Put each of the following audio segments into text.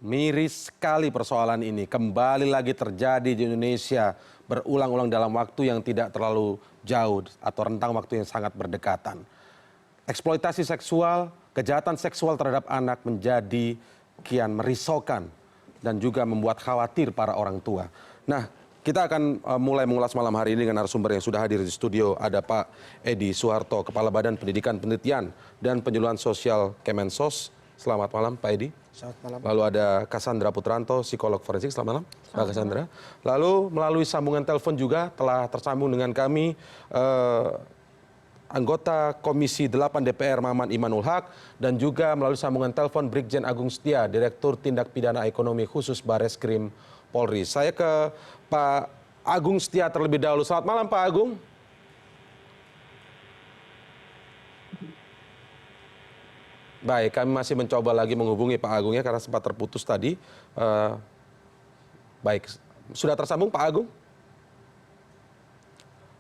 Miris sekali persoalan ini. Kembali lagi terjadi di Indonesia berulang-ulang dalam waktu yang tidak terlalu jauh atau rentang waktu yang sangat berdekatan. Eksploitasi seksual, kejahatan seksual terhadap anak menjadi kian merisaukan dan juga membuat khawatir para orang tua. Nah, kita akan mulai mengulas malam hari ini dengan narasumber yang sudah hadir di studio. Ada Pak Edi Suharto, Kepala Badan Pendidikan Penelitian dan Penyuluhan Sosial Kemensos. Selamat malam Pak Edi. Selamat malam. Lalu ada Cassandra Putranto, psikolog forensik. Selamat malam Pak Cassandra. Lalu melalui sambungan telepon juga telah tersambung dengan kami anggota Komisi 8 DPR Maman Imanul Haq dan juga melalui sambungan telepon Brigjen Agung Setia, Direktur Tindak Pidana Ekonomi Khusus Bareskrim Polri. Saya ke Pak Agung Setia terlebih dahulu. Selamat malam Pak Agung. Baik, kami masih mencoba lagi menghubungi Pak Agung ya karena sempat terputus tadi. Baik, sudah tersambung Pak Agung?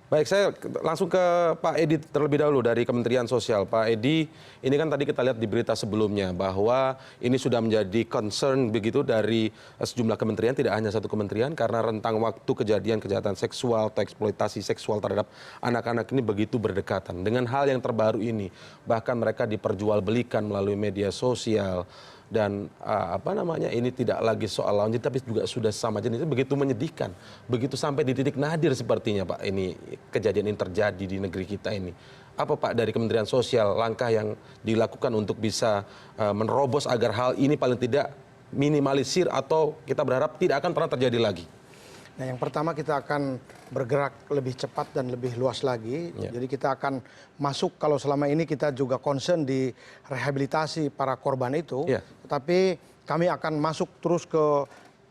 Baik, saya langsung ke Pak Edi terlebih dahulu dari Kementerian Sosial. Pak Edi, ini kan tadi kita lihat di berita sebelumnya bahwa ini sudah menjadi concern begitu dari sejumlah kementerian, tidak hanya satu kementerian, karena rentang waktu kejahatan seksual atau eksploitasi seksual terhadap anak-anak ini begitu berdekatan. Dengan hal yang terbaru ini, bahkan mereka diperjualbelikan melalui media sosial. Dan ini tidak lagi soal lawan jenis tapi juga sudah sama jenis. Itu begitu menyedihkan, begitu sampai di titik nadir sepertinya Pak ini kejadian ini terjadi di negeri kita ini. Apa Pak dari Kementerian Sosial langkah yang dilakukan untuk bisa menerobos agar hal ini paling tidak minimalisir atau kita berharap tidak akan pernah terjadi lagi? Nah, yang pertama kita akan bergerak lebih cepat dan lebih luas lagi. Jadi kita akan masuk, kalau selama ini kita juga concern di rehabilitasi para korban itu. Tetapi kami akan masuk terus ke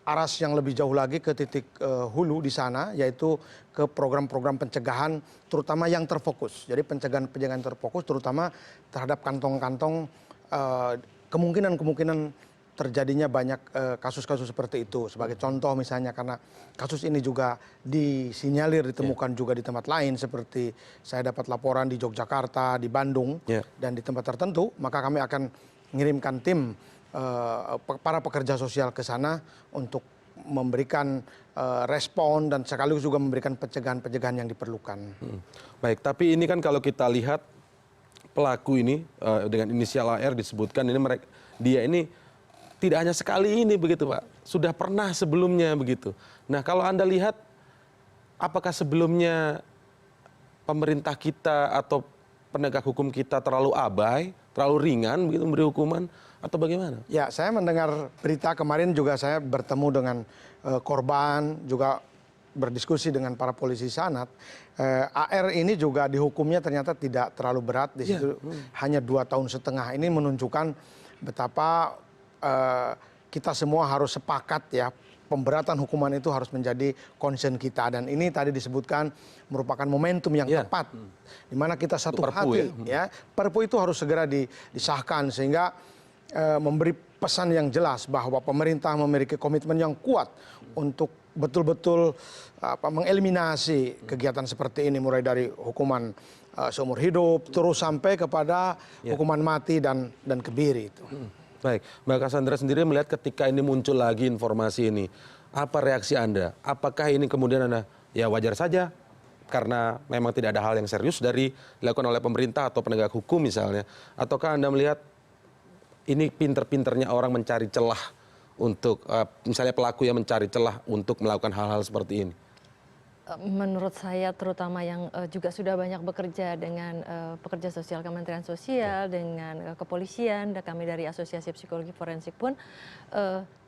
aras yang lebih jauh lagi ke titik hulu di sana, yaitu ke program-program pencegahan terutama yang terfokus. Jadi pencegahan terfokus terutama terhadap kantong-kantong kemungkinan terjadinya banyak kasus-kasus seperti itu. Sebagai contoh misalnya karena kasus ini juga disinyalir ditemukan juga di tempat lain seperti saya dapat laporan di Yogyakarta, di Bandung dan di tempat tertentu, maka kami akan mengirimkan tim para pekerja sosial ke sana untuk memberikan respon dan sekaligus juga memberikan pencegahan-pencegahan yang diperlukan. Baik, tapi ini kan kalau kita lihat pelaku ini dengan inisial AR disebutkan ini dia ini tidak hanya sekali ini begitu Pak, sudah pernah sebelumnya begitu. Nah kalau Anda lihat, apakah sebelumnya pemerintah kita atau penegak hukum kita terlalu abai, terlalu ringan begitu memberi hukuman, atau bagaimana? Ya, saya mendengar berita kemarin juga saya bertemu dengan korban, juga berdiskusi dengan para polisi sanat. AR ini juga dihukumnya ternyata tidak terlalu berat, di situ hanya 2,5 tahun. Ini menunjukkan betapa kita semua harus sepakat ya, pemberatan hukuman itu harus menjadi concern kita, dan ini tadi disebutkan merupakan momentum yang tepat di mana kita satu hati ya. Perpu itu harus segera disahkan sehingga memberi pesan yang jelas bahwa pemerintah memiliki komitmen yang kuat untuk betul-betul mengeliminasi kegiatan seperti ini, mulai dari hukuman seumur hidup terus sampai kepada hukuman mati dan kebiri itu. Baik, Mbak Cassandra sendiri melihat ketika ini muncul lagi informasi ini, apa reaksi Anda? Apakah ini kemudian Anda, ya wajar saja, karena memang tidak ada hal yang serius dari dilakukan oleh pemerintah atau penegak hukum misalnya, ataukah Anda melihat ini pinter-pinternya orang mencari celah untuk, misalnya pelaku yang mencari celah untuk melakukan hal-hal seperti ini? Menurut saya terutama yang juga sudah banyak bekerja dengan pekerja sosial Kementerian Sosial, dengan kepolisian, dan kami dari Asosiasi Psikologi Forensik pun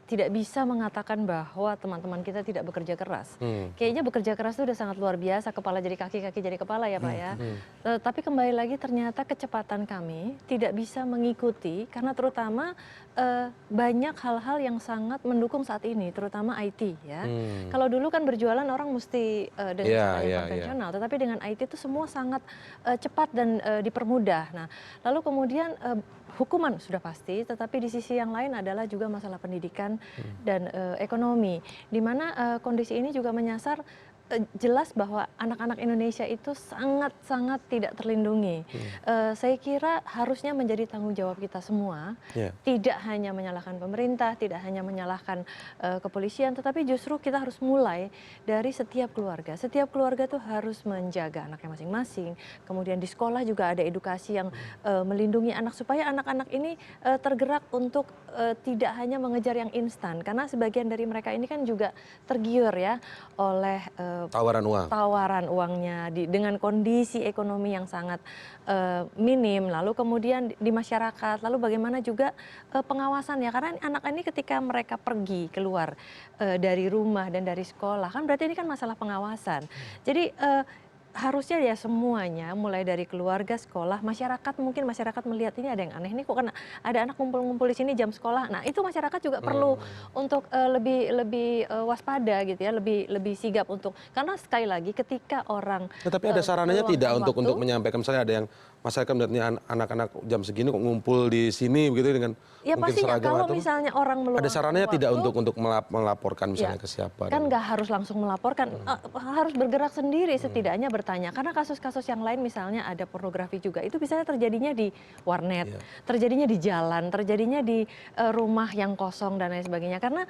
tidak bisa mengatakan bahwa teman-teman kita tidak bekerja keras. Kayaknya bekerja keras itu udah sangat luar biasa, kepala jadi kaki, kaki jadi kepala ya Pak ya. Tapi kembali lagi ternyata kecepatan kami tidak bisa mengikuti karena terutama banyak hal-hal yang sangat mendukung saat ini, terutama IT ya. Kalau dulu kan berjualan orang mesti dengan cara yang konvensional, tetapi dengan IT itu semua sangat cepat dan dipermudah. Nah, lalu kemudian hukuman sudah pasti, tetapi di sisi yang lain adalah juga masalah pendidikan dan ekonomi, di mana kondisi ini juga menyasar jelas bahwa anak-anak Indonesia itu sangat-sangat tidak terlindungi. Saya kira harusnya menjadi tanggung jawab kita semua, tidak hanya menyalahkan pemerintah, tidak hanya menyalahkan kepolisian, tetapi justru kita harus mulai dari setiap keluarga. Setiap keluarga tuh harus menjaga anaknya masing-masing. Kemudian di sekolah juga ada edukasi yang melindungi anak supaya anak-anak ini tergerak untuk tidak hanya mengejar yang instan, karena sebagian dari mereka ini kan juga tergiur ya oleh tawaran uangnya dengan kondisi ekonomi yang sangat minim, lalu kemudian di masyarakat, lalu bagaimana juga pengawasan ya, karena anak ini ketika mereka pergi keluar dari rumah dan dari sekolah kan berarti ini kan masalah pengawasan. Jadi harusnya ya semuanya, mulai dari keluarga, sekolah, masyarakat, mungkin masyarakat melihat ini ada yang aneh nih kok, karena ada anak ngumpul-ngumpul di sini jam sekolah. Nah itu masyarakat juga perlu untuk lebih waspada gitu ya, lebih sigap untuk, karena sekali lagi ketika orang Tapi ada sarananya tidak untuk menyampaikan, misalnya ada yang masyarakat melihatnya anak-anak jam segini kok ngumpul di sini begitu dengan ya mungkin pastinya seragam kalau atau misalnya orang meluangkan ada sarannya waktu, tidak untuk melaporkan misalnya ke siapa? Kan nggak harus langsung melaporkan, harus bergerak sendiri setidaknya bertanya. Karena kasus-kasus yang lain misalnya ada pornografi juga, itu biasanya terjadinya di warnet, terjadinya di jalan, terjadinya di rumah yang kosong dan lain sebagainya. Karena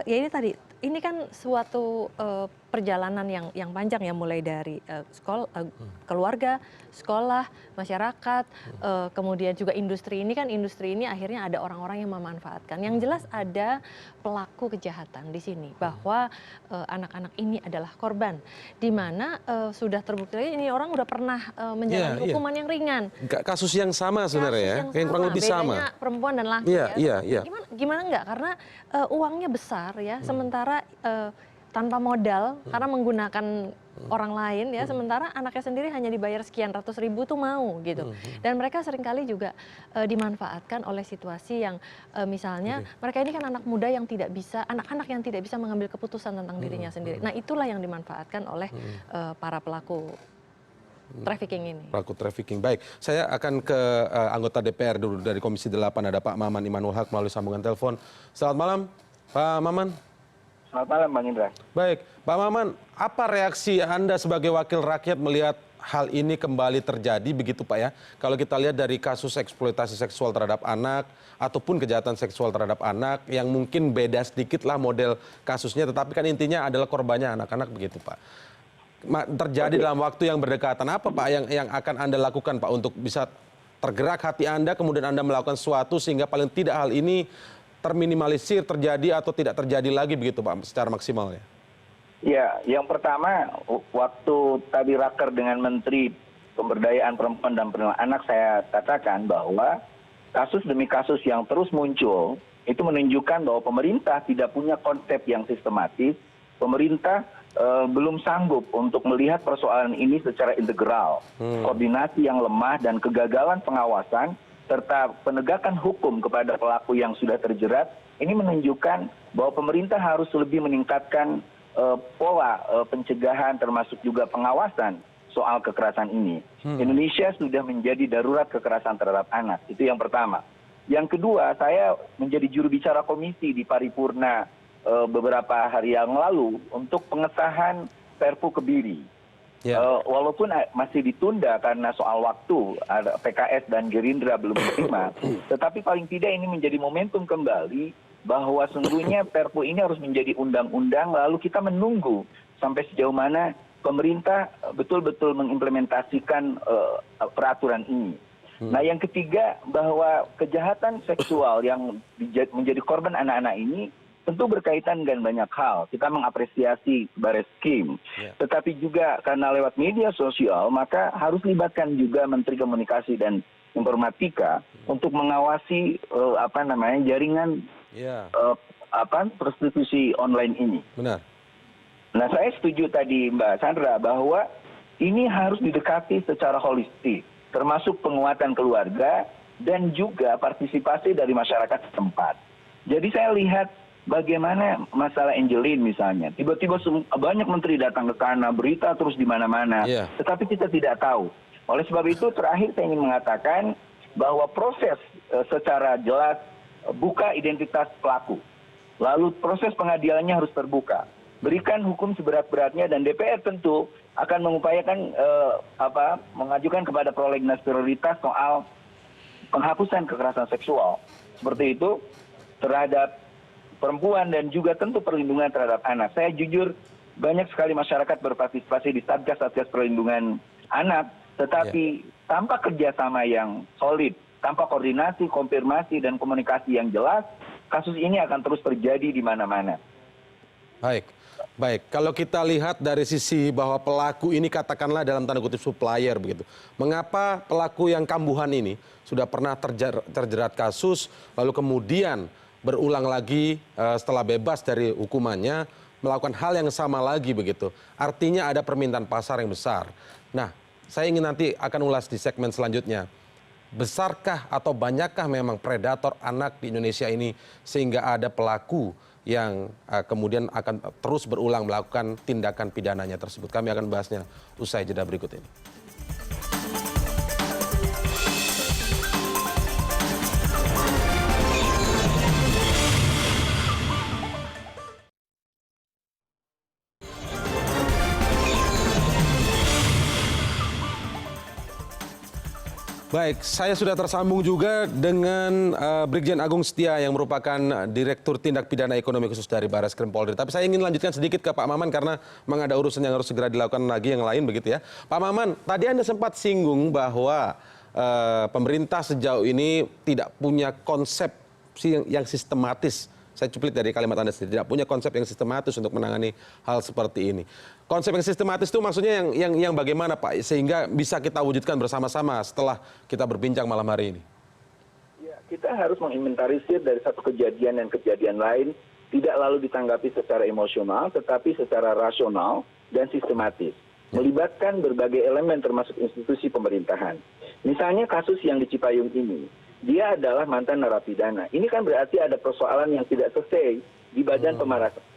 ya ini tadi, ini kan suatu perjalanan yang panjang ya, mulai dari keluarga, sekolah, masyarakat, kemudian juga industri. Ini kan industri ini akhirnya ada orang-orang yang memanfaatkan. Yang jelas ada pelaku kejahatan di sini, bahwa anak-anak ini adalah korban, di mana sudah terbukti ini orang udah pernah menjalani hukuman yang ringan. Kasus yang sama sebenarnya ya, yang kurang lebih sama. Bedanya perempuan dan laki ya. Gimana enggak? Karena uangnya besar ya, sementara tanpa modal karena menggunakan orang lain ya, sementara anaknya sendiri hanya dibayar sekian ratus ribu tuh mau gitu. Dan mereka seringkali juga dimanfaatkan oleh situasi yang misalnya mereka ini kan anak muda yang tidak bisa, anak-anak yang tidak bisa mengambil keputusan tentang dirinya sendiri. Nah itulah yang dimanfaatkan oleh para pelaku trafficking ini. Pelaku trafficking. Baik, saya akan ke anggota DPR dulu dari Komisi 8, ada Pak Maman Imanul Haq melalui sambungan telepon. Selamat malam, Pak Maman. Selamat malam Bang Indra. Baik, Pak Maman, apa reaksi Anda sebagai wakil rakyat melihat hal ini kembali terjadi begitu Pak ya? Kalau kita lihat dari kasus eksploitasi seksual terhadap anak ataupun kejahatan seksual terhadap anak yang mungkin beda sedikit lah model kasusnya, tetapi kan intinya adalah korbannya anak-anak begitu Pak. Terjadi dalam waktu yang berdekatan, apa Pak yang akan Anda lakukan Pak untuk bisa tergerak hati Anda kemudian Anda melakukan sesuatu sehingga paling tidak hal ini terminimalisir, terjadi atau tidak terjadi lagi begitu Pak secara maksimal ya? Ya, yang pertama waktu tadi raker dengan Menteri Pemberdayaan Perempuan dan Perlindungan Anak, saya katakan bahwa kasus demi kasus yang terus muncul itu menunjukkan bahwa pemerintah tidak punya konsep yang sistematis, pemerintah belum sanggup untuk melihat persoalan ini secara integral, koordinasi yang lemah dan kegagalan pengawasan serta penegakan hukum kepada pelaku yang sudah terjerat, ini menunjukkan bahwa pemerintah harus lebih meningkatkan pola pencegahan termasuk juga pengawasan soal kekerasan ini. Indonesia sudah menjadi darurat kekerasan terhadap anak, itu yang pertama. Yang kedua, saya menjadi juru bicara komisi di paripurna beberapa hari yang lalu untuk pengesahan Perpu Kebiri. Walaupun masih ditunda karena soal waktu, PKS dan Gerindra belum terima, tetapi paling tidak ini menjadi momentum kembali bahwa sungguhnya Perpu ini harus menjadi undang-undang, lalu kita menunggu sampai sejauh mana pemerintah betul-betul mengimplementasikan peraturan ini. Nah yang ketiga, bahwa kejahatan seksual yang menjadi korban anak-anak ini tentu berkaitan dengan banyak hal. Kita mengapresiasi Barreskrim, tetapi juga karena lewat media sosial, maka harus libatkan juga Menteri Komunikasi dan Informatika untuk mengawasi jaringan prostitusi online ini. Benar. Nah saya setuju tadi Mbak Sandra bahwa ini harus didekati secara holistik, termasuk penguatan keluarga dan juga partisipasi dari masyarakat setempat. Jadi saya lihat bagaimana masalah Angelin misalnya, tiba-tiba banyak menteri datang ke sana, berita terus di mana-mana, tetapi kita tidak tahu. Oleh sebab itu terakhir saya ingin mengatakan bahwa proses secara jelas buka identitas pelaku, lalu proses pengadilannya harus terbuka. berikan hukum seberat-beratnya, dan DPR tentu akan mengupayakan mengajukan kepada prolegnas prioritas soal penghapusan kekerasan seksual seperti itu terhadap perempuan dan juga tentu perlindungan terhadap anak. Saya jujur banyak sekali masyarakat berpartisipasi di satgas-satgas perlindungan anak, tetapi tanpa kerjasama yang solid, tanpa koordinasi, konfirmasi, dan komunikasi yang jelas, kasus ini akan terus terjadi di mana-mana. Baik. Kalau kita lihat dari sisi bahwa pelaku ini katakanlah dalam tanda kutip supplier begitu. Mengapa pelaku yang kambuhan ini sudah pernah terjerat kasus, lalu kemudian berulang lagi setelah bebas dari hukumannya, melakukan hal yang sama lagi begitu. Artinya ada permintaan pasar yang besar. Nah, saya ingin nanti akan ulas di segmen selanjutnya. Besarkah atau banyakkah memang predator anak di Indonesia ini sehingga ada pelaku yang kemudian akan terus berulang melakukan tindakan pidananya tersebut? Kami akan bahasnya usai jeda berikut ini. Baik, saya sudah tersambung juga dengan Brigjen Agung Setia yang merupakan Direktur Tindak Pidana Ekonomi Khusus dari Barreskrim Polri. Tapi saya ingin lanjutkan sedikit ke Pak Maman karena memang ada urusan yang harus segera dilakukan lagi yang lain begitu ya. Pak Maman, tadi Anda sempat singgung bahwa pemerintah sejauh ini tidak punya konsep yang sistematis. Saya cuplik dari kalimat Anda sendiri, tidak punya konsep yang sistematis untuk menangani hal seperti ini. Konsep yang sistematis itu maksudnya yang bagaimana Pak, sehingga bisa kita wujudkan bersama-sama setelah kita berbincang malam hari ini? Ya, kita harus menginventarisir dari satu kejadian dan kejadian lain, tidak lalu ditanggapi secara emosional, tetapi secara rasional dan sistematis. Melibatkan berbagai elemen termasuk institusi pemerintahan. Misalnya kasus yang di Cipayung ini, dia adalah mantan narapidana. Ini kan berarti ada persoalan yang tidak selesai di badan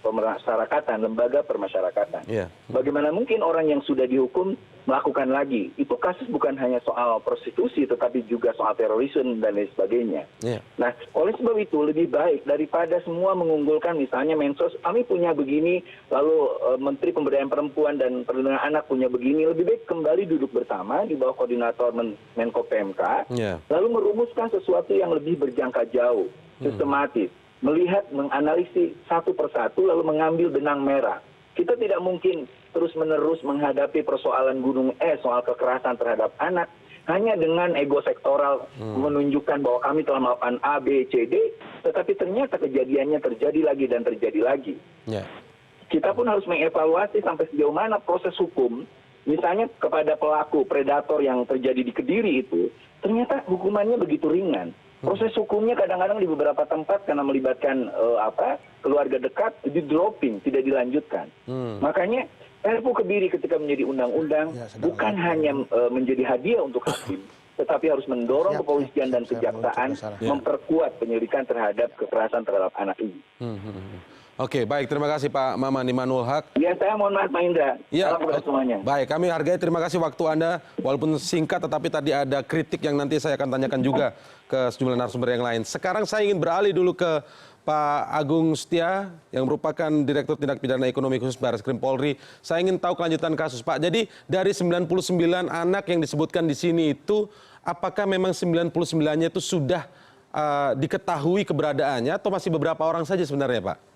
pemasyarakatan, lembaga permasyarakatan. Bagaimana mungkin orang yang sudah dihukum melakukan lagi? Itu kasus bukan hanya soal prostitusi, tetapi juga soal terorisme dan lain sebagainya. Nah, oleh sebab itu lebih baik daripada semua mengunggulkan misalnya Mensos, kami punya begini, lalu Menteri Pemberdayaan Perempuan dan Perlindungan Anak punya begini, lebih baik kembali duduk bersama di bawah koordinator Menko PMK, lalu merumuskan sesuatu yang lebih berjangka jauh, sistematis. Melihat, menganalisis satu persatu, lalu mengambil benang merah. Kita tidak mungkin terus-menerus menghadapi persoalan gunung es, soal kekerasan terhadap anak, hanya dengan ego sektoral menunjukkan bahwa kami telah melakukan A, B, C, D, tetapi ternyata kejadiannya terjadi lagi dan terjadi lagi. Kita pun harus mengevaluasi sampai sejauh mana proses hukum, misalnya kepada pelaku predator yang terjadi di Kediri itu, ternyata hukumannya begitu ringan. Proses hukumnya kadang-kadang di beberapa tempat karena melibatkan keluarga dekat di dropping, tidak dilanjutkan. Makanya Perpu Kebiri ketika menjadi undang-undang bukan hanya menjadi hadiah untuk hakim, tetapi harus mendorong kepolisian dan kejaksaan memperkuat penyelidikan terhadap kekerasan terhadap anak ini. Oke, baik. Terima kasih Pak Maman Imanul Haq. Ya, saya mohon maaf Pak Indra. Ya, salam kepada semuanya. Baik, kami hargai. Terima kasih waktu Anda. Walaupun singkat, tetapi tadi ada kritik yang nanti saya akan tanyakan juga ke sejumlah narasumber yang lain. Sekarang saya ingin beralih dulu ke Pak Agung Setia, yang merupakan Direktur Tindak Pidana Ekonomi Khusus Barreskrim Polri. Saya ingin tahu kelanjutan kasus, Pak. Jadi dari 99 anak yang disebutkan di sini itu, apakah memang 99-nya itu sudah diketahui keberadaannya, atau masih beberapa orang saja sebenarnya, Pak?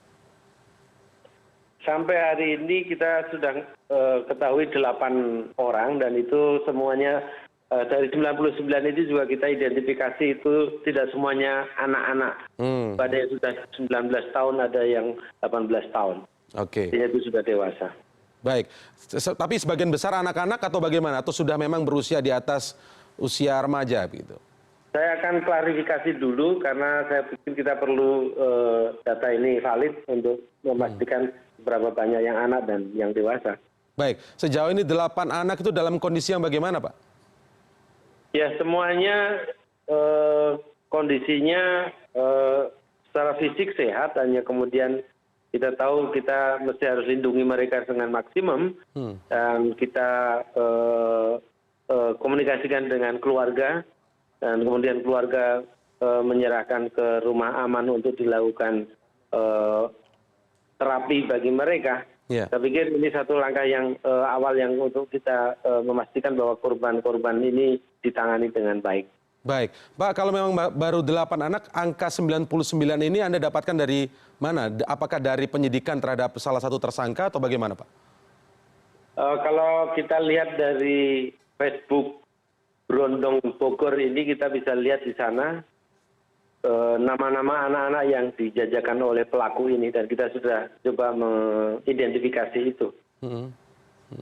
Sampai hari ini kita sudah ketahui 8 orang, dan itu semuanya dari 99 itu juga kita identifikasi itu tidak semuanya anak-anak. Ada yang sudah 19 tahun, ada yang 18 tahun. Oke. Itu sudah dewasa. Baik, tapi sebagian besar anak-anak atau bagaimana? Atau sudah memang berusia di atas usia remaja begitu? Saya akan klarifikasi dulu karena saya pikir kita perlu data ini valid untuk memastikan berapa banyak yang anak dan yang dewasa. Baik, sejauh ini 8 anak itu dalam kondisi yang bagaimana, Pak? Ya, semuanya kondisinya secara fisik sehat, hanya kemudian kita tahu kita mesti harus lindungi mereka dengan maksimum, dan kita komunikasikan dengan keluarga, dan kemudian keluarga menyerahkan ke rumah aman untuk dilakukan terapi bagi mereka. Iya. Saya pikir ini satu langkah yang awal yang untuk kita memastikan bahwa korban-korban ini ditangani dengan baik. Baik, Pak, kalau memang baru 8 anak, angka 99 ini Anda dapatkan dari mana? Apakah dari penyidikan terhadap salah satu tersangka atau bagaimana, Pak? Kalau kita lihat dari Facebook Berondong Bogor ini, kita bisa lihat di sana nama-nama anak-anak yang dijajakan oleh pelaku ini, dan kita sudah coba mengidentifikasi itu.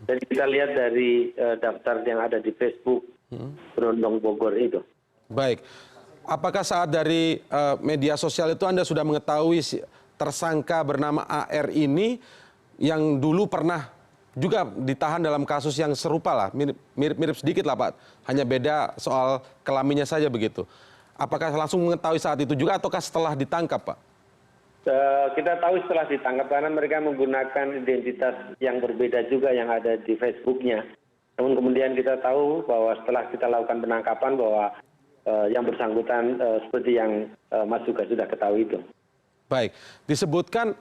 Dan kita lihat dari daftar yang ada di Facebook Berondong Bogor itu. Baik, apakah saat dari media sosial itu Anda sudah mengetahui tersangka bernama AR ini yang dulu pernah juga ditahan dalam kasus yang serupa lah, mirip sedikit lah Pak, hanya beda soal kelaminnya saja begitu. Apakah langsung mengetahui saat itu juga ataukah setelah ditangkap, Pak? Kita tahu setelah ditangkap karena mereka menggunakan identitas yang berbeda juga yang ada di Facebooknya. Namun kemudian kita tahu bahwa setelah kita lakukan penangkapan bahwa yang bersangkutan seperti yang Mas juga sudah ketahui itu. Baik, disebutkan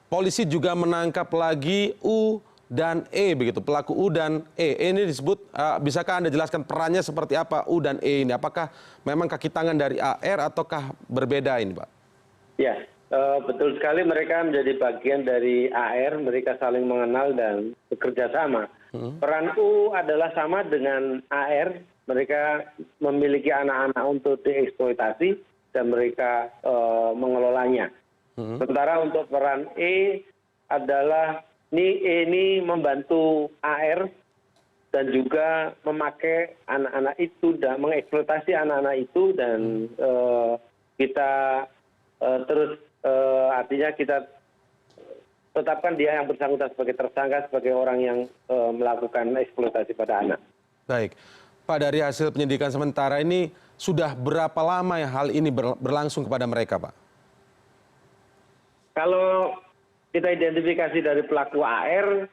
polisi juga menangkap lagi U dan E begitu, pelaku U dan E. Ini disebut, bisakah Anda jelaskan perannya seperti apa U dan E ini? Apakah memang kaki tangan dari AR ataukah berbeda ini, Pak? Ya, betul sekali mereka menjadi bagian dari AR, mereka saling mengenal dan bekerja sama. Peran U adalah sama dengan AR, mereka memiliki anak-anak untuk dieksploitasi dan mereka mengelolanya. Sementara untuk peran E adalah ini membantu AR dan juga memakai anak-anak itu dan mengeksploitasi anak-anak itu, dan kita terus artinya kita tetapkan dia yang bersangkutan sebagai tersangka, sebagai orang yang melakukan eksploitasi pada anak. Baik, Pak, dari hasil penyidikan sementara ini sudah berapa lama ya hal ini berlangsung kepada mereka, Pak? Kalau kita identifikasi dari pelaku AR,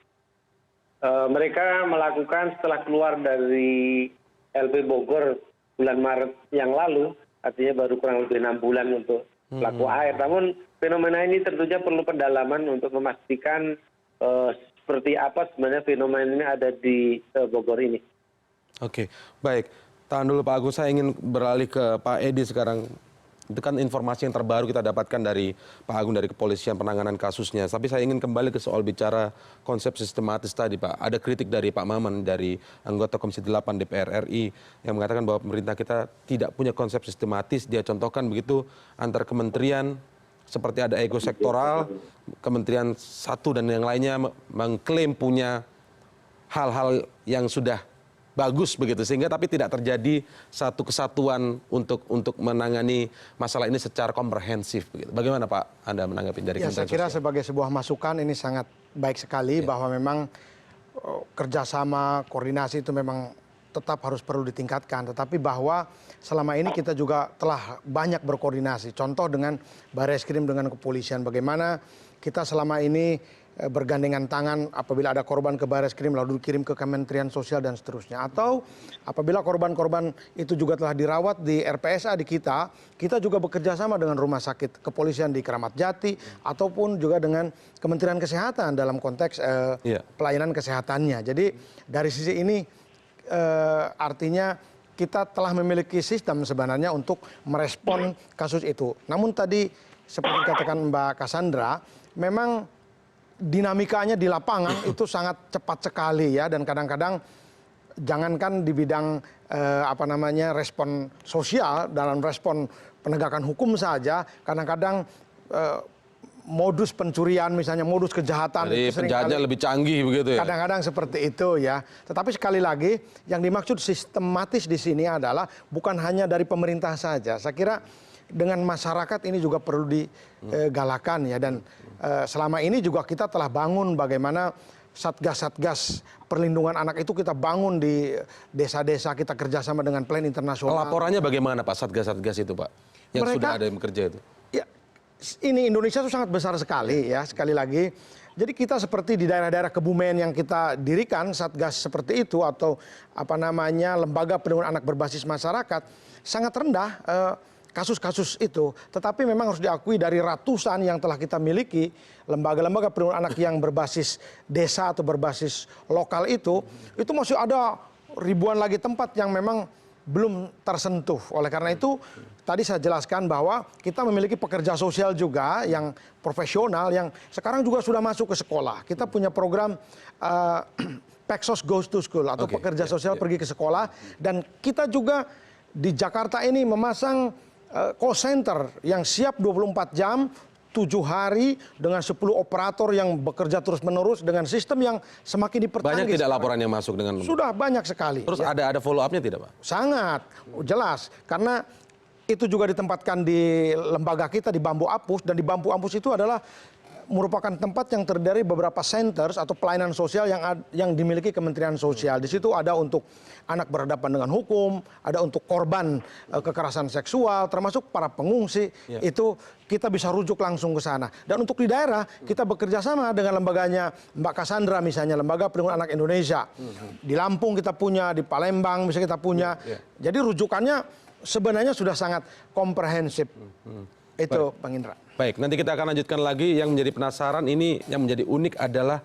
mereka melakukan setelah keluar dari LP Bogor bulan Maret yang lalu, artinya baru kurang lebih 6 bulan untuk pelaku AR. Namun fenomena ini tentunya perlu pendalaman untuk memastikan seperti apa sebenarnya fenomena ini ada di Bogor ini. Oke, baik. Tahan dulu Pak Agus, saya ingin beralih ke Pak Edi sekarang. Itu kan informasi yang terbaru kita dapatkan dari Pak Agung dari kepolisian penanganan kasusnya. Tapi saya ingin kembali ke soal bicara konsep sistematis tadi, Pak. Ada kritik dari Pak Maman, dari anggota Komisi 8 DPR RI yang mengatakan bahwa pemerintah kita tidak punya konsep sistematis. Dia contohkan begitu antar kementerian seperti ada ego sektoral, kementerian satu dan yang lainnya mengklaim punya hal-hal yang sudah bagus begitu, sehingga tapi tidak terjadi satu kesatuan untuk menangani masalah ini secara komprehensif begitu. Bagaimana Pak Anda menanggapi dari ya, Kementerian saya kira Sosial? sebagai sebuah masukan ini sangat baik sekali bahwa memang kerjasama, koordinasi itu memang tetap harus perlu ditingkatkan. Tetapi bahwa selama ini kita juga telah banyak berkoordinasi. Contoh dengan Barreskrim dengan kepolisian, bagaimana kita selama ini bergandengan tangan apabila ada korban ke Barreskrim lalu dikirim ke Kementerian Sosial dan seterusnya. Atau apabila korban-korban itu juga telah dirawat di RPSA di kita juga bekerja sama dengan rumah sakit kepolisian di Kramat Jati ataupun juga dengan Kementerian Kesehatan dalam konteks pelayanan kesehatannya. Jadi dari sisi ini artinya kita telah memiliki sistem sebenarnya untuk merespon kasus itu. Namun tadi seperti katakan Mbak Cassandra, memang dinamikanya di lapangan itu sangat cepat sekali ya, dan kadang-kadang jangankan di bidang respon sosial, dalam respon penegakan hukum saja kadang-kadang modus pencurian misalnya, modus kejahatan jadi penjahatnya lebih canggih begitu ya. Kadang-kadang seperti itu ya. Tetapi sekali lagi yang dimaksud sistematis di sini adalah bukan hanya dari pemerintah saja. Saya kira dengan masyarakat ini juga perlu digalakan ya, dan selama ini juga kita telah bangun bagaimana satgas-satgas perlindungan anak itu kita bangun di desa-desa, kita kerjasama dengan Plan Internasional. Laporannya bagaimana Pak satgas-satgas itu Pak yang Mereka, sudah ada yang bekerja itu? Ya, ini Indonesia itu sangat besar sekali ya, sekali lagi. Jadi kita seperti di daerah-daerah Kebumen yang kita dirikan satgas seperti itu atau lembaga perlindungan anak berbasis masyarakat sangat rendah. kasus-kasus itu, tetapi memang harus diakui dari ratusan yang telah kita miliki, lembaga-lembaga perlindungan anak yang berbasis desa atau berbasis lokal itu masih ada ribuan lagi tempat yang memang belum tersentuh. Oleh karena itu, tadi saya jelaskan bahwa kita memiliki pekerja sosial juga yang profesional, yang sekarang juga sudah masuk ke sekolah. Kita punya program Pexos Goes to School atau pekerja sosial pergi ke sekolah, dan kita juga di Jakarta ini memasang call center yang siap 24 jam, 7 hari dengan 10 operator yang bekerja terus-menerus dengan sistem yang semakin dipercanggih. Banyak tidak laporan yang masuk dengan... Sudah banyak sekali. Terus ada follow up-nya tidak, Pak? Sangat, jelas. Karena itu juga ditempatkan di lembaga kita di Bambu Apus, dan di Bambu Apus itu adalah merupakan tempat yang terdiri beberapa centers atau pelayanan sosial yang dimiliki Kementerian Sosial. Di situ ada untuk anak berhadapan dengan hukum, ada untuk korban kekerasan seksual, termasuk para pengungsi. Itu kita bisa rujuk langsung ke sana. Dan untuk di daerah, kita bekerja sama dengan lembaganya Mbak Cassandra misalnya, Lembaga Perlindungan Anak Indonesia. Di Lampung kita punya, di Palembang bisa kita punya. Jadi rujukannya sebenarnya sudah sangat komprehensif. Itu, Bang Indra. Baik, nanti kita akan lanjutkan lagi. Yang menjadi penasaran ini, yang menjadi unik adalah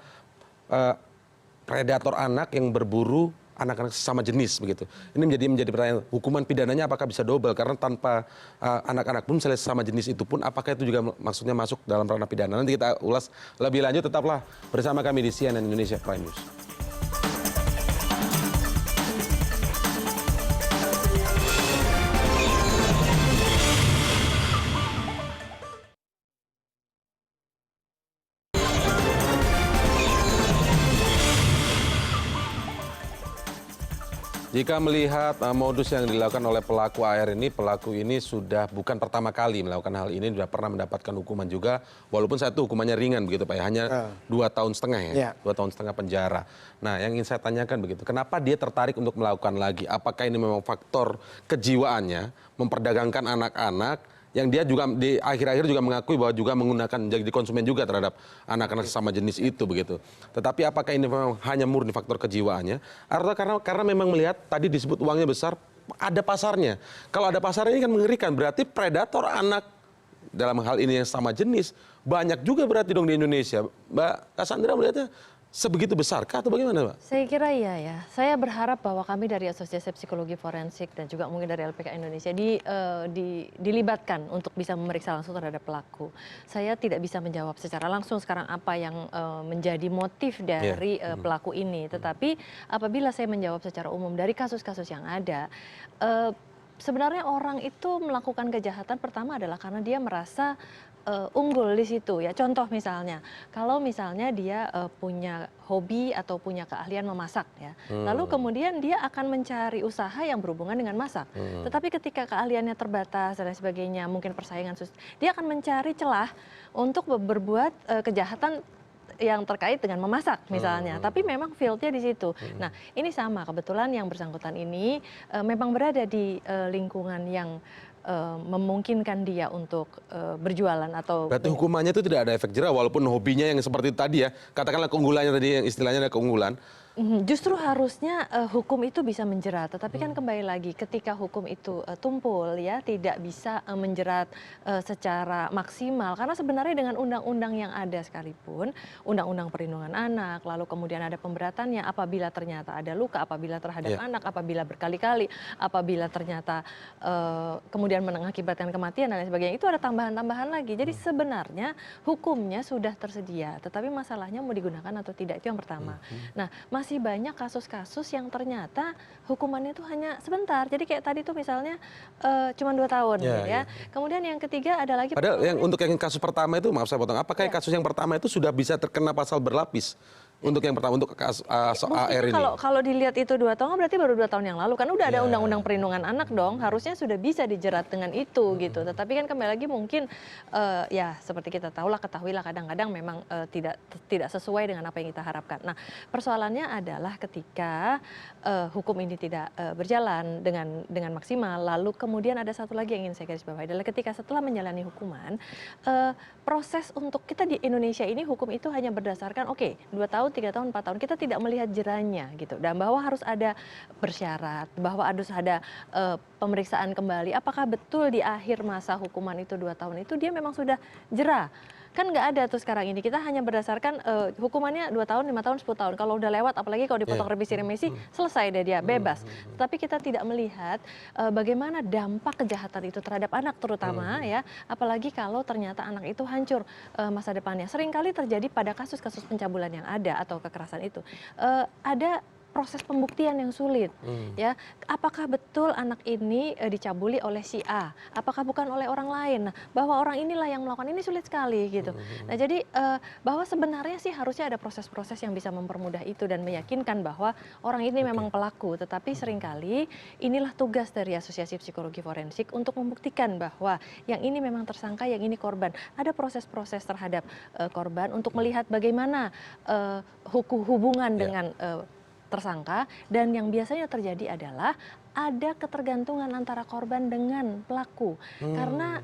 predator anak yang berburu anak-anak sesama jenis begitu. Ini menjadi pertanyaan, hukuman pidananya apakah bisa double? Karena tanpa anak-anak pun, misalnya sesama jenis itu pun, apakah itu juga maksudnya masuk dalam ranah pidana? Nanti kita ulas lebih lanjut. Tetaplah bersama kami di CNN Indonesia Prime News. Jika melihat modus yang dilakukan oleh pelaku AR ini, pelaku ini sudah bukan pertama kali melakukan hal ini, sudah pernah mendapatkan hukuman juga, walaupun saat itu hukumannya ringan begitu Pak ya, hanya 2 tahun setengah ya, 2 tahun setengah penjara. Nah, yang ingin saya tanyakan begitu, kenapa dia tertarik untuk melakukan lagi? Apakah ini memang faktor kejiwaannya, memperdagangkan anak-anak, yang dia juga di akhir-akhir juga mengakui bahwa juga menggunakan jadi konsumen juga terhadap anak-anak sesama jenis itu begitu. Tetapi apakah ini memang hanya murni faktor kejiwaannya atau karena memang melihat tadi disebut uangnya besar, ada pasarnya. Kalau ada pasarnya ini kan mengerikan, berarti predator anak dalam hal ini yang sama jenis banyak juga berarti dong di Indonesia. Mbak Cassandra melihatnya sebegitu besarkah atau bagaimana, Pak? Saya kira iya ya. Saya berharap bahwa kami dari Asosiasi Psikologi Forensik dan juga mungkin dari LPK Indonesia dilibatkan untuk bisa memeriksa langsung terhadap pelaku. Saya tidak bisa menjawab secara langsung sekarang apa yang menjadi motif dari pelaku ini. Tetapi apabila saya menjawab secara umum dari kasus-kasus yang ada, sebenarnya orang itu melakukan kejahatan pertama adalah karena dia merasa unggul di situ ya. Contoh misalnya, kalau misalnya dia punya hobi atau punya keahlian memasak ya, lalu kemudian dia akan mencari usaha yang berhubungan dengan masak. Tetapi ketika keahliannya terbatas dan sebagainya, mungkin persaingan dia akan mencari celah untuk berbuat kejahatan yang terkait dengan memasak misalnya, tapi memang fieldnya di situ. Nah, ini sama kebetulan yang bersangkutan ini memang berada di lingkungan yang memungkinkan dia untuk berjualan atau... Berarti hukumannya itu tidak ada efek jera walaupun hobinya yang seperti tadi ya, katakanlah keunggulannya tadi yang istilahnya ada keunggulan. Justru harusnya hukum itu bisa menjerat, tetapi kan kembali lagi ketika hukum itu tumpul ya tidak bisa menjerat secara maksimal, karena sebenarnya dengan undang-undang yang ada sekalipun, undang-undang perlindungan anak, lalu kemudian ada pemberatannya apabila ternyata ada luka, apabila terhadap anak, apabila berkali-kali, apabila ternyata kemudian mengakibatkan kematian dan lain sebagainya, itu ada tambahan-tambahan lagi. Jadi sebenarnya hukumnya sudah tersedia, tetapi masalahnya mau digunakan atau tidak, itu yang pertama. Nah, masih banyak kasus-kasus yang ternyata hukumannya itu hanya sebentar. Jadi kayak tadi tuh misalnya cuma 2 tahun gitu ya. Kemudian yang ketiga ada lagi. Padahal untuk yang kasus pertama itu, maaf saya potong, apakah kasus yang pertama itu sudah bisa terkena pasal berlapis? Untuk yang pertama, untuk kasus AR ini. Kalau dilihat itu 2 tahun, berarti baru 2 tahun yang lalu. Kan udah ada undang-undang perlindungan anak dong. Harusnya sudah bisa dijerat dengan itu gitu. Tetapi kan kembali lagi mungkin ya seperti kita ketahuilah kadang-kadang memang tidak sesuai dengan apa yang kita harapkan. Nah, persoalannya adalah ketika hukum ini tidak berjalan dengan maksimal. Lalu kemudian ada satu lagi yang ingin saya garis bawahi adalah ketika setelah menjalani hukuman, proses untuk kita di Indonesia ini hukum itu hanya berdasarkan 2 tahun, 3 tahun, 4 tahun, kita tidak melihat jerahnya gitu, dan bahwa harus ada bersyarat, bahwa harus ada pemeriksaan kembali apakah betul di akhir masa hukuman itu 2 tahun itu dia memang sudah jerah. Kan nggak ada tuh sekarang ini, kita hanya berdasarkan hukumannya 2 tahun, 5 tahun, 10 tahun. Kalau udah lewat, apalagi kalau dipotong remisi, selesai deh dia, bebas. Tapi kita tidak melihat bagaimana dampak kejahatan itu terhadap anak terutama ya, apalagi kalau ternyata anak itu hancur masa depannya. Seringkali terjadi pada kasus-kasus pencabulan yang ada atau kekerasan itu. Ada proses pembuktian yang sulit, ya. Apakah betul anak ini dicabuli oleh si A? Apakah bukan oleh orang lain? Nah, bahwa orang inilah yang melakukan, ini sulit sekali gitu. Nah, jadi bahwa sebenarnya sih harusnya ada proses-proses yang bisa mempermudah itu dan meyakinkan bahwa orang ini memang pelaku. Tetapi seringkali inilah tugas dari Asosiasi Psikologi Forensik untuk membuktikan bahwa yang ini memang tersangka, yang ini korban. Ada proses-proses terhadap korban untuk melihat bagaimana hubungan dengan tersangka, dan yang biasanya terjadi adalah ada ketergantungan antara korban dengan pelaku. Karena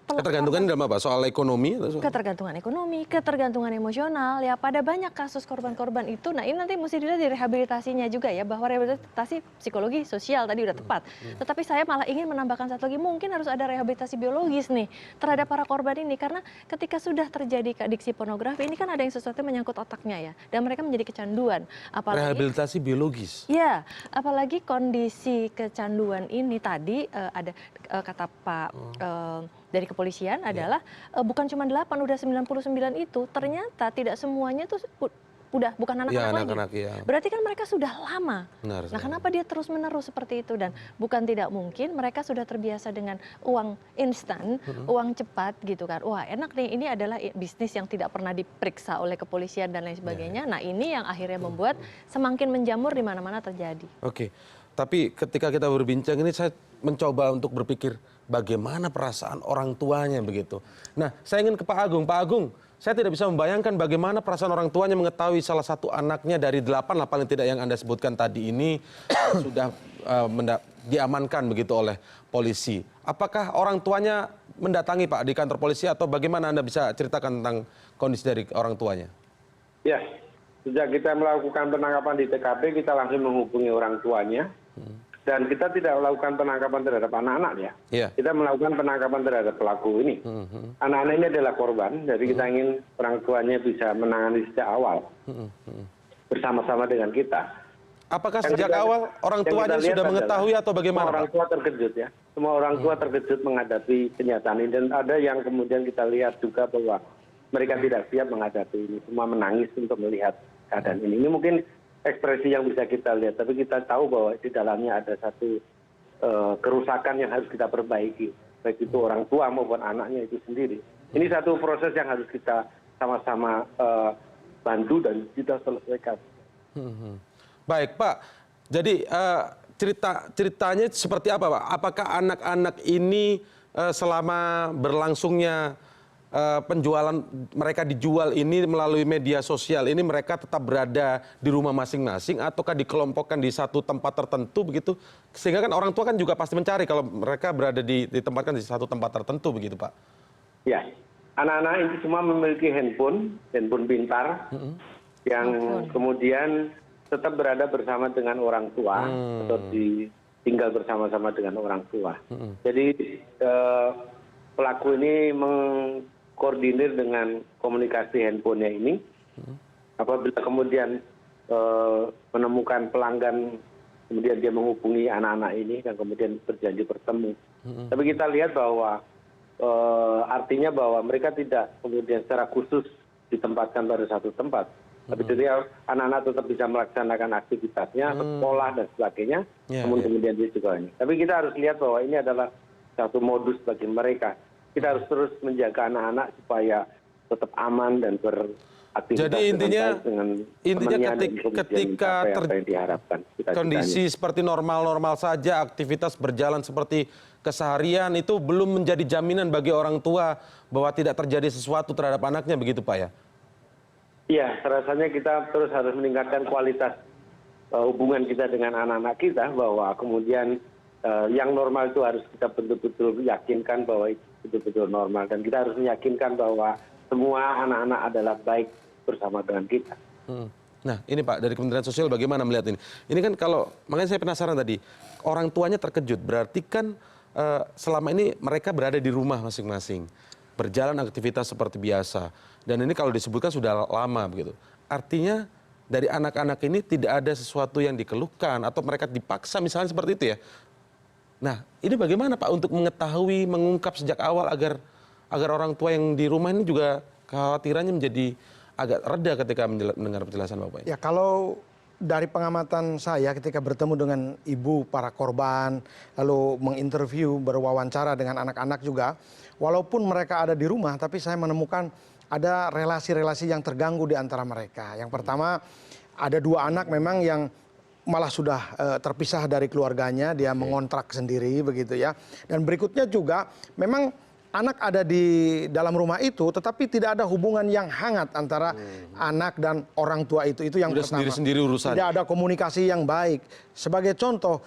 Ketergantungan dalam apa? Soal ekonomi? ketergantungan ekonomi, ketergantungan emosional, ya pada banyak kasus korban-korban itu. Nah, ini nanti mesti dilihat di rehabilitasinya juga ya, bahwa rehabilitasi psikologi sosial tadi udah tepat. Tetapi saya malah ingin menambahkan satu lagi, mungkin harus ada rehabilitasi biologis nih terhadap para korban ini, karena ketika sudah terjadi adiksi pornografi ini kan ada yang sesuatu yang menyangkut otaknya ya, dan mereka menjadi kecanduan. Apalagi Rehabilitasi biologis. ya, apalagi kondisi kecanduan ini tadi ada kata Pak dari kepolisian adalah bukan cuma 8, udah 99 itu ternyata tidak semuanya tuh udah bukan anak-anak lagi. Berarti kan mereka sudah lama. Benar, Nah, kenapa dia terus-menerus seperti itu? Dan bukan tidak mungkin mereka sudah terbiasa dengan uang instan, uang cepat gitu kan. Wah, enak nih, ini adalah bisnis yang tidak pernah diperiksa oleh kepolisian dan lain sebagainya. Nah, ini yang akhirnya membuat semakin menjamur di mana-mana terjadi. Oke, tapi ketika kita berbincang ini saya mencoba untuk berpikir bagaimana perasaan orang tuanya begitu. Nah, saya ingin ke Pak Agung. Pak Agung, saya tidak bisa membayangkan bagaimana perasaan orang tuanya mengetahui salah satu anaknya dari 8 lah paling tidak yang Anda sebutkan tadi ini sudah diamankan begitu oleh polisi. Apakah orang tuanya mendatangi Pak di kantor polisi atau bagaimana Anda bisa ceritakan tentang kondisi dari orang tuanya? Ya, sejak kita melakukan penangkapan di TKP, kita langsung menghubungi orang tuanya. Dan kita tidak melakukan penangkapan terhadap anak-anaknya. Kita melakukan penangkapan terhadap pelaku ini. Anak-anak ini adalah korban, jadi kita ingin orang tuanya bisa menangani sejak awal. Bersama-sama dengan kita. Apakah sejak awal orang tuanya sudah mengetahui atau bagaimana? Semua orang tua terkejut ya. Semua orang tua terkejut menghadapi kenyataan ini. Dan ada yang kemudian kita lihat juga bahwa mereka tidak siap menghadapi ini. Semua menangis untuk melihat keadaan ini. Ini mungkin ekspresi yang bisa kita lihat, tapi kita tahu bahwa di dalamnya ada satu kerusakan yang harus kita perbaiki, baik itu orang tua maupun anaknya itu sendiri. Ini satu proses yang harus kita sama-sama bantu dan kita selesaikan. Baik Pak, jadi ceritanya seperti apa Pak? Apakah anak-anak ini selama berlangsungnya penjualan mereka dijual ini melalui media sosial ini mereka tetap berada di rumah masing-masing ataukah dikelompokkan di satu tempat tertentu begitu, sehingga kan orang tua kan juga pasti mencari kalau mereka berada ditempatkan di satu tempat tertentu begitu Pak? Ya, anak-anak itu semua memiliki handphone pintar yang kemudian tetap berada bersama dengan orang tua atau tinggal bersama-sama dengan orang tua. Jadi pelaku ini koordinir dengan komunikasi handphonenya ini. Apabila kemudian menemukan pelanggan, kemudian dia menghubungi anak-anak ini dan kemudian berjanji bertemu. Tapi kita lihat bahwa artinya bahwa mereka tidak kemudian secara khusus ditempatkan pada satu tempat. Tapi jadi anak-anak tetap bisa melaksanakan aktivitasnya, sekolah dan sebagainya. Kemudian dia juga ini. Tapi kita harus lihat bahwa ini adalah satu modus bagi mereka. Kita harus terus menjaga anak-anak supaya tetap aman dan beraktivitas. Jadi intinya ketika kondisi seperti normal-normal saja, aktivitas berjalan seperti keseharian itu belum menjadi jaminan bagi orang tua bahwa tidak terjadi sesuatu terhadap anaknya begitu Pak ya? Iya, rasanya kita terus harus meningkatkan kualitas hubungan kita dengan anak-anak kita, bahwa kemudian yang normal itu harus kita betul-betul yakinkan bahwa itu betul-betul normal dan kita harus meyakinkan bahwa semua anak-anak adalah baik bersama dengan kita. Nah ini Pak, dari Kementerian Sosial bagaimana melihat ini? Ini kan kalau, makanya saya penasaran tadi, orang tuanya terkejut, berarti kan selama ini mereka berada di rumah masing-masing, berjalan aktivitas seperti biasa. Dan ini kalau disebutkan sudah lama begitu. Artinya dari anak-anak ini tidak ada sesuatu yang dikeluhkan atau mereka dipaksa misalnya seperti itu ya. Nah ini bagaimana Pak untuk mengetahui, mengungkap sejak awal agar orang tua yang di rumah ini juga kekhawatirannya menjadi agak reda ketika mendengar penjelasan Bapak ini? Ya kalau dari pengamatan saya ketika bertemu dengan ibu para korban, lalu menginterview, berwawancara dengan anak-anak juga, walaupun mereka ada di rumah, tapi saya menemukan ada relasi-relasi yang terganggu di antara mereka. Yang pertama, ada 2 anak memang yang malah sudah terpisah dari keluarganya, dia mengontrak sendiri begitu ya. Dan berikutnya juga memang anak ada di dalam rumah itu, tetapi tidak ada hubungan yang hangat antara anak dan orang tua itu. Itu yang Udah pertama. sendiri-sendiri urusannya. Tidak ada komunikasi yang baik. Sebagai contoh,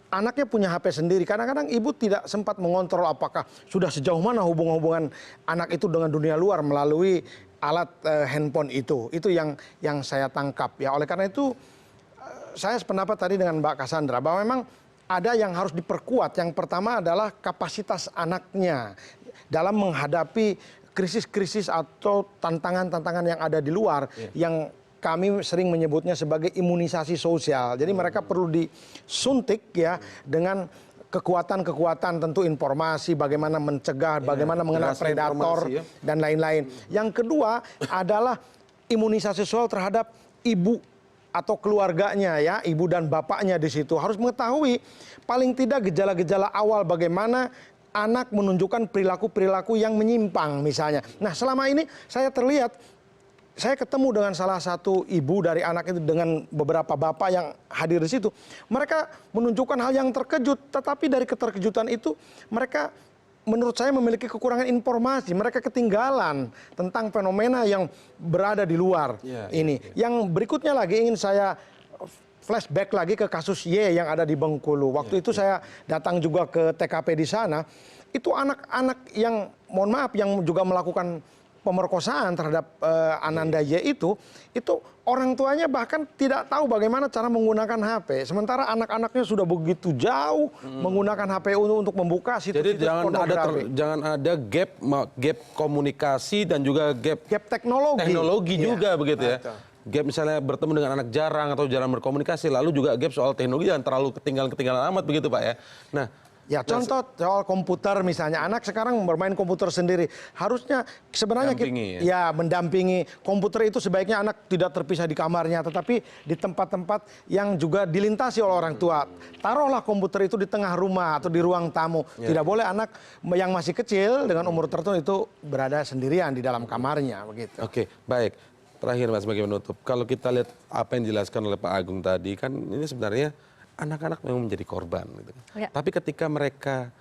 anaknya punya HP sendiri. Kadang-kadang ibu tidak sempat mengontrol apakah sudah sejauh mana hubungan-hubungan anak itu dengan dunia luar melalui alat handphone itu. Itu yang saya tangkap ya. Oleh karena itu saya sependapat tadi dengan Mbak Cassandra bahwa memang ada yang harus diperkuat. Yang pertama adalah kapasitas anaknya dalam menghadapi krisis-krisis atau tantangan-tantangan yang ada di luar yang kami sering menyebutnya sebagai imunisasi sosial. Jadi mereka perlu disuntik ya dengan kekuatan-kekuatan tentu informasi, bagaimana mencegah, bagaimana mengenal predator dan lain-lain. Yang kedua adalah imunisasi sosial terhadap ibu atau keluarganya ya, ibu dan bapaknya di situ harus mengetahui paling tidak gejala-gejala awal bagaimana anak menunjukkan perilaku-perilaku yang menyimpang misalnya. Nah, selama ini saya ketemu dengan salah satu ibu dari anak itu dengan beberapa bapak yang hadir di situ. Mereka menunjukkan hal yang terkejut, tetapi dari keterkejutan itu mereka menurut saya memiliki kekurangan informasi. Mereka ketinggalan tentang fenomena yang berada di luar ini. Yang berikutnya lagi ingin saya flashback lagi ke kasus Y yang ada di Bengkulu. Waktu itu saya datang juga ke TKP di sana. Itu anak-anak yang mohon maaf yang juga melakukan pemerkosaan terhadap Ananda Y itu orang tuanya bahkan tidak tahu bagaimana cara menggunakan HP. Sementara anak-anaknya sudah begitu jauh menggunakan HP untuk membuka situs-situs pornografi. Jadi jangan ada gap komunikasi dan juga gap teknologi juga begitu ya. Betul. Gap misalnya bertemu dengan anak jarang atau jarang berkomunikasi, lalu juga gap soal teknologi jangan terlalu ketinggalan amat begitu Pak ya. Nah, ya contoh soal komputer misalnya, anak sekarang bermain komputer sendiri. Harusnya sebenarnya mendampingi komputer itu sebaiknya anak tidak terpisah di kamarnya, tetapi di tempat-tempat yang juga dilintasi oleh orang tua. Taruhlah komputer itu di tengah rumah atau di ruang tamu. Tidak boleh anak yang masih kecil dengan umur tertentu itu berada sendirian di dalam kamarnya begitu. Oke, baik. Terakhir Mas, sebagai penutup, kalau kita lihat apa yang dijelaskan oleh Pak Agung tadi, kan ini sebenarnya anak-anak memang menjadi korban. Gitu. Ya. Tapi ketika mereka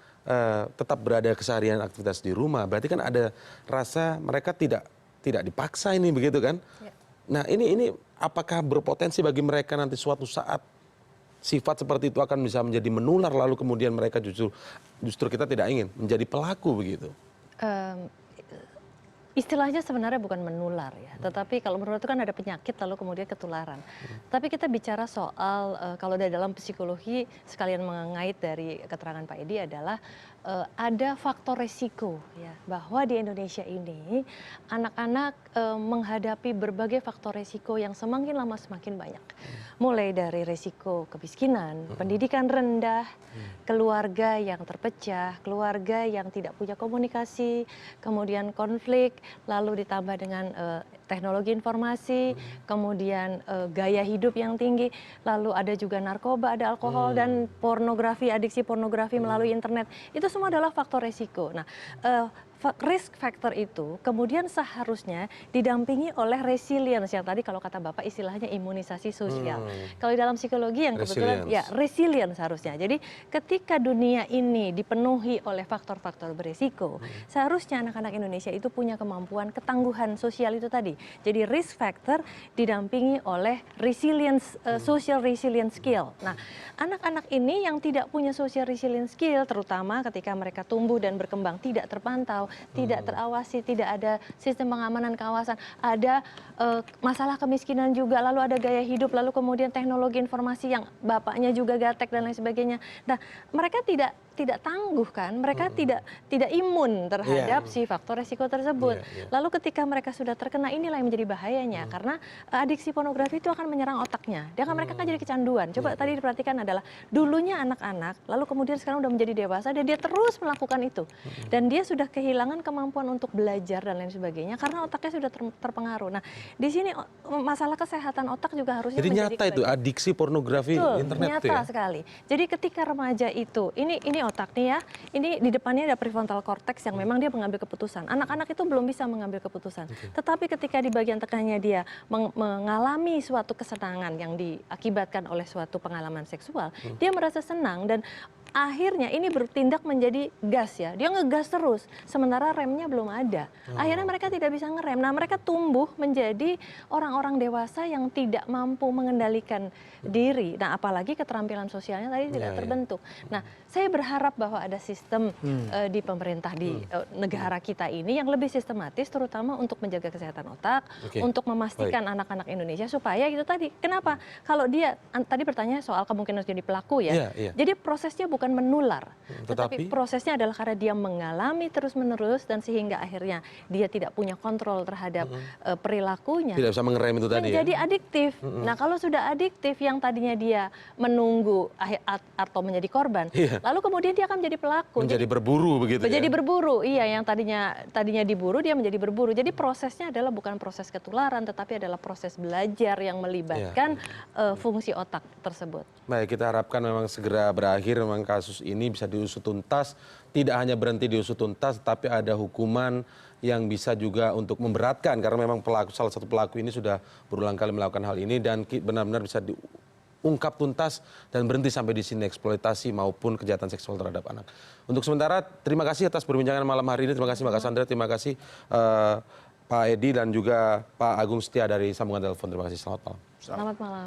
tetap berada keseharian aktivitas di rumah, berarti kan ada rasa mereka tidak dipaksa ini begitu kan? Ya. Nah ini apakah berpotensi bagi mereka nanti suatu saat sifat seperti itu akan bisa menjadi menular, lalu kemudian mereka justru kita tidak ingin menjadi pelaku begitu? Istilahnya sebenarnya bukan menular ya, tetapi kalau menurut itu kan ada penyakit lalu kemudian ketularan. Tapi kita bicara soal kalau dari dalam psikologi sekalian mengait dari keterangan Pak Edi adalah ada faktor resiko ya, bahwa di Indonesia ini anak-anak menghadapi berbagai faktor resiko yang semakin lama semakin banyak. Mulai dari resiko kemiskinan, pendidikan rendah, keluarga yang terpecah, keluarga yang tidak punya komunikasi, kemudian konflik, lalu ditambah dengan teknologi informasi, kemudian gaya hidup yang tinggi, lalu ada juga narkoba, ada alkohol, dan pornografi, adiksi pornografi melalui internet. Itu semua adalah faktor resiko. Nah, risk factor itu kemudian seharusnya didampingi oleh resilience yang tadi kalau kata Bapak istilahnya imunisasi sosial. Kalau di dalam psikologi yang kebetulan resilience harusnya. Jadi ketika dunia ini dipenuhi oleh faktor-faktor berisiko, seharusnya anak-anak Indonesia itu punya kemampuan ketangguhan sosial itu tadi. Jadi risk factor didampingi oleh resilience, social resilience skill. Nah, anak-anak ini yang tidak punya social resilience skill, terutama ketika mereka tumbuh dan berkembang tidak terpantau, tidak terawasi, tidak ada sistem pengamanan kawasan, ada masalah kemiskinan juga, lalu ada gaya hidup, lalu kemudian teknologi informasi yang bapaknya juga gaptek dan lain sebagainya. Nah, mereka tidak tangguh kan, mereka tidak imun terhadap si faktor resiko tersebut. Lalu ketika mereka sudah terkena, inilah yang menjadi bahayanya, karena adiksi pornografi itu akan menyerang otaknya. Mereka akan jadi kecanduan. Coba tadi diperhatikan adalah dulunya anak-anak, lalu kemudian sekarang udah menjadi dewasa dan dia terus melakukan itu. Dan dia sudah kehilangan kemampuan untuk belajar dan lain sebagainya karena otaknya sudah terpengaruh. Nah, di sini masalah kesehatan otak juga harusnya jadi menjadi nyata itu adiksi pornografi internet nyata itu ya? sekali. Jadi ketika remaja itu, ini otak nih ya, ini di depannya ada prefrontal cortex yang memang dia mengambil keputusan. Anak-anak itu belum bisa mengambil keputusan. Tetapi ketika di bagian tengahnya dia mengalami suatu kesenangan yang diakibatkan oleh suatu pengalaman seksual, dia merasa senang dan akhirnya ini bertindak menjadi gas ya. Dia ngegas terus, sementara remnya belum ada. Akhirnya mereka tidak bisa ngerem. Nah, mereka tumbuh menjadi orang-orang dewasa yang tidak mampu mengendalikan diri. Nah, apalagi keterampilan sosialnya tadi tidak terbentuk. Nah, saya berharap bahwa ada sistem di pemerintah di negara kita ini yang lebih sistematis, terutama untuk menjaga kesehatan otak, untuk memastikan anak-anak Indonesia supaya itu tadi. Kenapa? Kalau dia tadi bertanya soal kemungkinan jadi pelaku ya. Jadi prosesnya bukan menular, tetapi prosesnya adalah karena dia mengalami terus-menerus dan sehingga akhirnya dia tidak punya kontrol terhadap perilakunya. Tidak bisa mengerem itu tadi menjadi adiktif. Nah, kalau sudah adiktif yang tadinya dia menunggu atau menjadi korban, lalu kemudian dia akan menjadi pelaku. Menjadi berburu begitu menjadi berburu, iya, yang tadinya diburu dia menjadi berburu. Jadi prosesnya adalah bukan proses ketularan, tetapi adalah proses belajar yang melibatkan fungsi otak tersebut. Baik, kita harapkan memang segera berakhir, memang kasus ini bisa diusut tuntas, tidak hanya berhenti diusut tuntas, tapi ada hukuman yang bisa juga untuk memberatkan, karena memang salah satu pelaku ini sudah berulang kali melakukan hal ini dan benar-benar bisa diungkap tuntas dan berhenti sampai di sini eksploitasi maupun kejahatan seksual terhadap anak. Untuk sementara, terima kasih atas perbincangan malam hari ini, terima kasih Mbak Cassandra, terima kasih Pak Edi dan juga Pak Agung Setia dari sambungan telepon, terima kasih, selamat malam. Selamat malam.